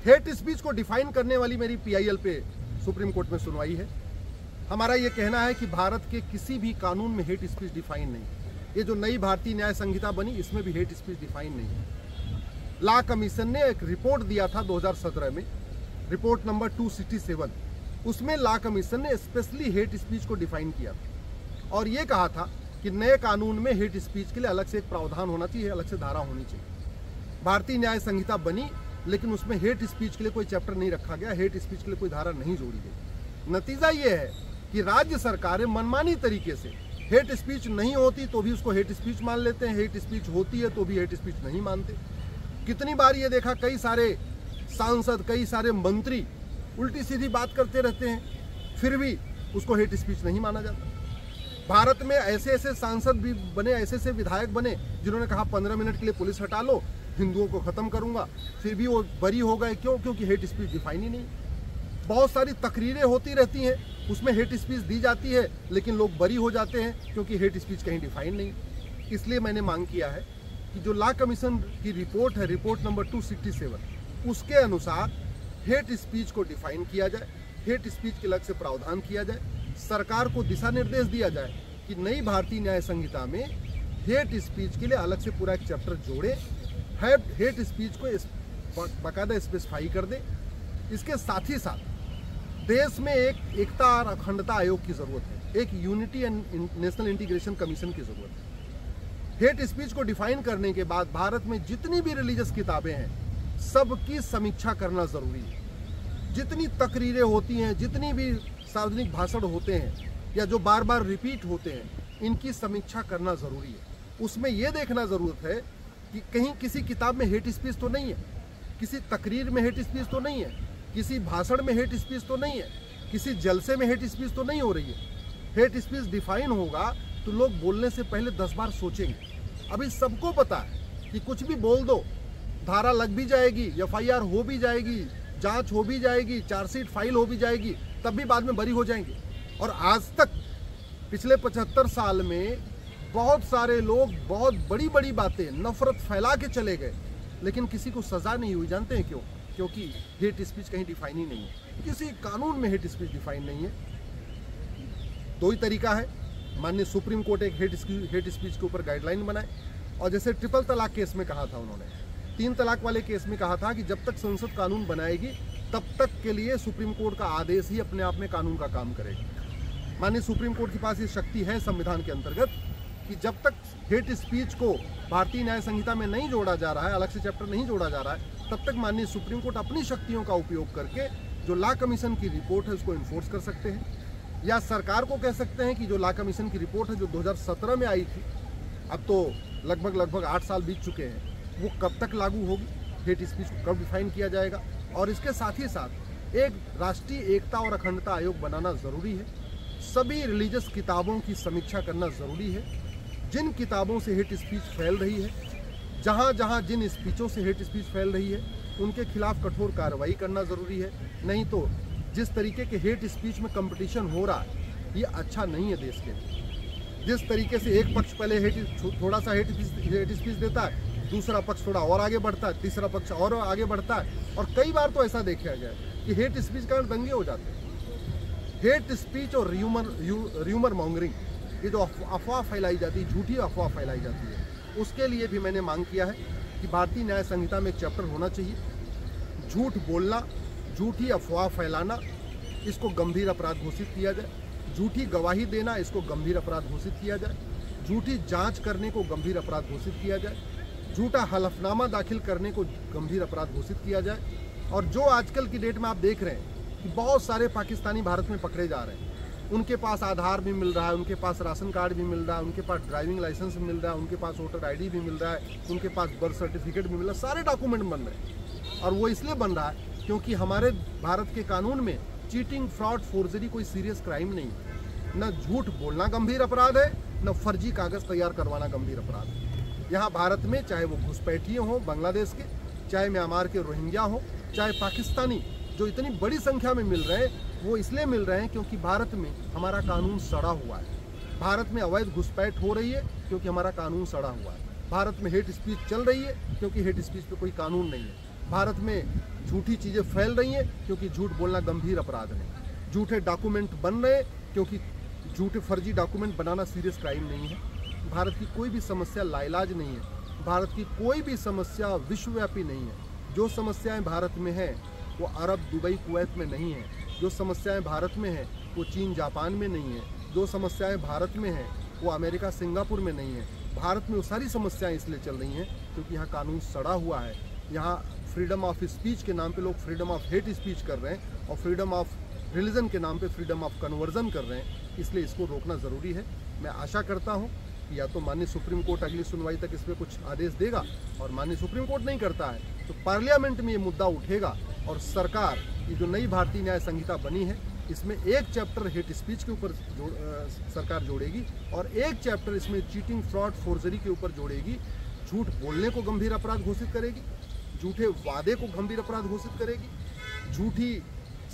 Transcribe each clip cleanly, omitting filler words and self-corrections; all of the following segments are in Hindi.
हेट स्पीच को डिफाइन करने वाली मेरी PIL पे सुप्रीम कोर्ट में सुनवाई है। हमारा ये कहना है कि भारत के किसी भी कानून में हेट स्पीच डिफाइन नहीं। ये जो नई भारतीय न्याय संहिता बनी इसमें भी हेट स्पीच डिफाइन नहीं है। लॉ कमीशन ने एक रिपोर्ट दिया था 2017 में, रिपोर्ट नंबर 267। उसमें लॉ कमीशन ने स्पेशली हेट स्पीच को डिफाइन किया था और ये कहा था कि नए कानून में हेट स्पीच के लिए अलग से एक प्रावधान होना चाहिए, अलग से धारा होनी चाहिए। भारतीय न्याय संहिता बनी लेकिन उसमें हेट स्पीच के लिए कोई चैप्टर नहीं रखा गया, हेट स्पीच के लिए कोई धारा नहीं जोड़ी गई। नतीजा ये है कि राज्य सरकारें मनमानी तरीके से हेट स्पीच नहीं होती तो भी उसको हेट स्पीच मान लेते हैं, हेट स्पीच होती है तो भी हेट स्पीच नहीं मानते। कितनी बार ये देखा, कई सारे सांसद, कई सारे मंत्री उल्टी सीधी बात करते रहते हैं, फिर भी उसको हेट स्पीच नहीं माना जाता। भारत में ऐसे ऐसे सांसद भी बने, ऐसे ऐसे विधायक बने जिन्होंने कहा 15 मिनट के लिए पुलिस हटा लो, हिंदुओं को खत्म करूंगा, फिर भी वो बरी हो गए। क्यों? क्योंकि हेट स्पीच डिफाइन ही नहीं। बहुत सारी तकरीरें होती रहती हैं, उसमें हेट स्पीच दी जाती है लेकिन लोग बरी हो जाते हैं क्योंकि हेट स्पीच कहीं डिफाइन नहीं। इसलिए मैंने मांग किया है कि जो लॉ कमीशन की रिपोर्ट है, रिपोर्ट नंबर 267, उसके अनुसार हेट स्पीच को डिफाइन किया जाए, हेट स्पीच के अलग से प्रावधान किया जाए, सरकार को दिशा निर्देश दिया जाए कि नई भारतीय न्याय संहिता में हेट स्पीच के लिए अलग से पूरा एक चैप्टर जोड़े, हेट स्पीच को बाकायदा स्पेसिफाई कर दे। इसके साथ ही साथ देश में एक एकता और अखंडता आयोग की जरूरत है, एक unity and national integration commission की जरूरत है। हेट स्पीच को डिफाइन करने के बाद भारत में जितनी भी रिलीजियस किताबें हैं सबकी समीक्षा करना जरूरी है। जितनी तकरीरें होती हैं, जितनी भी सार्वजनिक भाषण होते हैं या जो बार बार रिपीट होते हैं, इनकी समीक्षा करना जरूरी है। उसमें यह देखना जरूरत है कि कहीं किसी किताब में हेट स्पीच तो नहीं है, किसी तकरीर में हेट स्पीच तो नहीं है, किसी भाषण में हेट स्पीच तो नहीं है, किसी जलसे में हेट स्पीच तो नहीं हो रही है। हेट स्पीच डिफाइन होगा तो लोग बोलने से पहले 10 बार सोचेंगे। अभी सबको पता है कि कुछ भी बोल दो, धारा लग भी जाएगी, FIR हो भी जाएगी, जांच हो भी जाएगी, चार्जशीट फाइल हो भी जाएगी, तब भी बाद में बरी हो जाएंगे। और आज तक पिछले 75 साल में बहुत सारे लोग बहुत बड़ी बड़ी बातें, नफरत फैला के चले गए लेकिन किसी को सजा नहीं हुई। जानते हैं क्यों? क्योंकि हेट स्पीच कहीं डिफाइन ही नहीं है, किसी कानून में हेट स्पीच डिफाइन नहीं है। दो ही तरीका है, माननीय सुप्रीम कोर्ट एक हेट स्पीच के ऊपर गाइडलाइन बनाए और जैसे ट्रिपल तलाक केस में कहा था उन्होंने, 3 तलाक वाले केस में कहा था कि जब तक संसद कानून बनाएगी तब तक के लिए सुप्रीम कोर्ट का आदेश ही अपने आप में कानून का काम करेगा। माननीय सुप्रीम कोर्ट के पास ये शक्ति है संविधान के अंतर्गत कि जब तक हेट स्पीच को भारतीय न्याय संहिता में नहीं जोड़ा जा रहा है, अलग से चैप्टर नहीं जोड़ा जा रहा है, तब तक माननीय सुप्रीम कोर्ट अपनी शक्तियों का उपयोग करके जो लॉ कमीशन की रिपोर्ट है उसको इन्फोर्स कर सकते हैं। या सरकार को कह सकते हैं कि जो लॉ कमीशन की रिपोर्ट है जो 2017 में आई थी, अब तो लगभग 8 साल बीत चुके हैं, वो कब तक लागू होगी, हेट स्पीच को कब डिफाइन किया जाएगा। और इसके साथ ही साथ एक राष्ट्रीय एकता और अखंडता आयोग बनाना ज़रूरी है। सभी रिलीजियस किताबों की समीक्षा करना ज़रूरी है। जिन किताबों से हेट स्पीच फैल रही है, जहाँ जहाँ जिन स्पीचों से हेट स्पीच फैल रही है, उनके खिलाफ कठोर कार्रवाई करना ज़रूरी है। नहीं तो जिस तरीके के हेट स्पीच में कंपटीशन हो रहा है, ये अच्छा नहीं है देश के लिए। जिस तरीके से एक पक्ष पहले थोड़ा सा हेट स्पीच देता है, दूसरा पक्ष थोड़ा और आगे बढ़ता है, तीसरा पक्ष और आगे बढ़ता है, और कई बार तो ऐसा देखा गया है कि हेट स्पीच का दंगे हो जाते हैं। हेट स्पीच और र्यूमर मॉन्गरिंग, ये जो अफवाह फैलाई जाती है, झूठी अफवाह फैलाई जाती है, उसके लिए भी मैंने मांग किया है कि भारतीय न्याय संहिता में एक चैप्टर होना चाहिए। झूठ बोलना, झूठी अफवाह फैलाना, इसको गंभीर अपराध घोषित किया जाए। झूठी गवाही देना, इसको गंभीर अपराध घोषित किया जाए। झूठी जांच करने को गंभीर अपराध घोषित किया जाए। झूठा हलफनामा दाखिल करने को गंभीर अपराध घोषित किया जाए। और जो आजकल की डेट में आप देख रहे हैं कि बहुत सारे पाकिस्तानी भारत में पकड़े जा रहे हैं, उनके पास आधार भी मिल रहा है, उनके पास राशन कार्ड भी मिल रहा है, उनके पास ड्राइविंग लाइसेंस भी मिल रहा है, उनके पास वोटर ID भी मिल रहा है, उनके पास बर्थ सर्टिफिकेट भी मिल रहा है, सारे डॉक्यूमेंट बन रहे हैं। और वो इसलिए बन रहा है क्योंकि हमारे भारत के कानून में चीटिंग, फ्रॉड, फोर्जरी कोई सीरियस क्राइम नहीं है। न झूठ बोलना गंभीर अपराध है, न फर्जी कागज तैयार करवाना गंभीर अपराध है। यहाँ भारत में चाहे वो घुसपैठिए हों बांग्लादेश के, चाहे म्यांमार के रोहिंग्या हों, चाहे पाकिस्तानी जो इतनी बड़ी संख्या में मिल रहे हैं, वो इसलिए मिल रहे हैं क्योंकि भारत में हमारा कानून सड़ा हुआ है। भारत में अवैध घुसपैठ हो रही है क्योंकि हमारा कानून सड़ा हुआ है। भारत में हेट स्पीच चल रही है क्योंकि हेट स्पीच पे कोई कानून नहीं है। भारत में झूठी चीज़ें फैल रही हैं क्योंकि झूठ बोलना गंभीर अपराध है। झूठे डॉक्यूमेंट बन रहे हैं क्योंकि झूठे फर्जी डॉक्यूमेंट बनाना सीरियस क्राइम नहीं है। भारत की कोई भी समस्या लाइलाज नहीं है। भारत की कोई भी समस्या विश्वव्यापी नहीं है। जो समस्याएं भारत में हैं वो अरब, दुबई, कुवैत में नहीं है। जो समस्याएं भारत में हैं वो चीन, जापान में नहीं है। जो समस्याएं भारत में हैं वो अमेरिका, सिंगापुर में नहीं है। भारत में वो सारी समस्याएं इसलिए चल रही हैं क्योंकि यहाँ कानून सड़ा हुआ है। यहाँ फ्रीडम ऑफ स्पीच के नाम पे लोग फ्रीडम ऑफ हेट स्पीच कर रहे हैं और फ्रीडम ऑफ रिलीजन के नाम पे फ्रीडम ऑफ कन्वर्जन कर रहे हैं। इसलिए इसको रोकना ज़रूरी है। मैं आशा करता हूँ कि या तो माननीय सुप्रीम कोर्ट अगली सुनवाई तक इस पर कुछ आदेश देगा, और माननीय सुप्रीम कोर्ट नहीं करता है तो पार्लियामेंट में ये मुद्दा उठेगा और सरकार, ये जो नई भारतीय न्याय संहिता बनी है इसमें एक चैप्टर हेट स्पीच के ऊपर सरकार जोड़ेगी और एक चैप्टर इसमें चीटिंग, फ्रॉड, फोर्जरी के ऊपर जोड़ेगी। झूठ बोलने को गंभीर अपराध घोषित करेगी, झूठे वादे को गंभीर अपराध घोषित करेगी, झूठी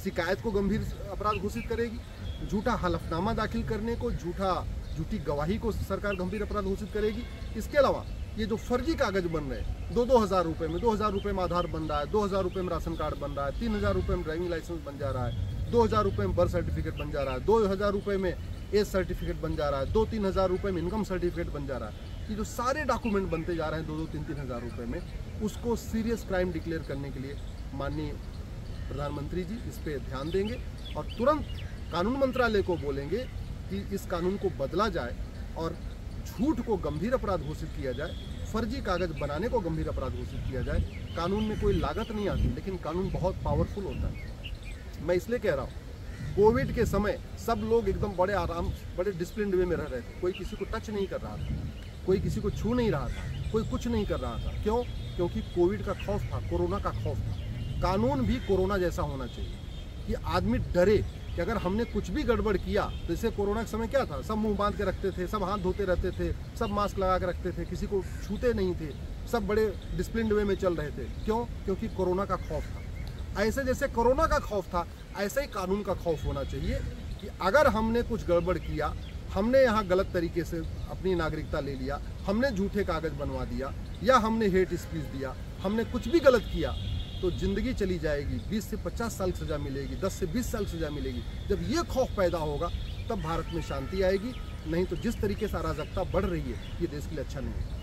शिकायत को गंभीर अपराध घोषित करेगी, झूठा हलफनामा दाखिल करने को, झूठी गवाही को सरकार गंभीर अपराध घोषित करेगी। इसके अलावा ये जो फर्जी कागज बन रहे हैं 2,000 रुपये में, 2,000 रुपये में आधार बन रहा है, 2,000 रुपये में राशन कार्ड बन रहा है, 3,000 रुपये में ड्राइविंग लाइसेंस बन जा रहा है, 2,000 रुपये में बर्थ सर्टिफिकेट बन जा रहा है, 2,000 रुपये में एज सर्टिफिकेट बन जा रहा है, 2-3 हज़ार रुपये में इनकम सर्टिफिकेट बन जा रहा है। ये जो सारे डॉक्यूमेंट बनते जा रहे हैं 2-3 हज़ार रुपये में, उसको सीरियस क्राइम डिक्लेयर करने के लिए माननीय प्रधानमंत्री जी इस पर ध्यान देंगे और तुरंत कानून मंत्रालय को बोलेंगे कि इस कानून को बदला जाए और झूठ को गंभीर अपराध घोषित किया जाए, फर्जी कागज बनाने को गंभीर अपराध घोषित किया जाए। कानून में कोई लागत नहीं आती, लेकिन कानून बहुत पावरफुल होता है। मैं इसलिए कह रहा हूँ, कोविड के समय सब लोग एकदम बड़े आराम, बड़े डिसिप्लिन वे में रह रहे थे। कोई किसी को टच नहीं कर रहा था, कोई किसी को छू नहीं रहा था, कोई कुछ नहीं कर रहा था। क्यों? क्योंकि कोविड का खौफ था, कोरोना का खौफ था। कानून भी कोरोना जैसा होना चाहिए कि आदमी डरे कि अगर हमने कुछ भी गड़बड़ किया, जैसे कोरोना के समय क्या था, सब मुंह बांध के रखते थे, सब हाथ धोते रहते थे, सब मास्क लगा के रखते थे, किसी को छूते नहीं थे, सब बड़े डिसिप्लिन वे में चल रहे थे। क्यों? क्योंकि कोरोना का खौफ था। ऐसे जैसे कोरोना का खौफ था, ऐसे ही कानून का खौफ होना चाहिए कि अगर हमने कुछ गड़बड़ किया, हमने यहाँ गलत तरीके से अपनी नागरिकता ले लिया, हमने झूठे कागज बनवा दिया या हमने हेट स्पीच दिया, हमने कुछ भी गलत किया, तो ज़िंदगी चली जाएगी। 20 से 50 साल सज़ा मिलेगी, 10 से 20 साल सज़ा मिलेगी। जब ये खौफ पैदा होगा तब भारत में शांति आएगी। नहीं तो जिस तरीके से अराजकता बढ़ रही है, ये देश के लिए अच्छा नहीं है।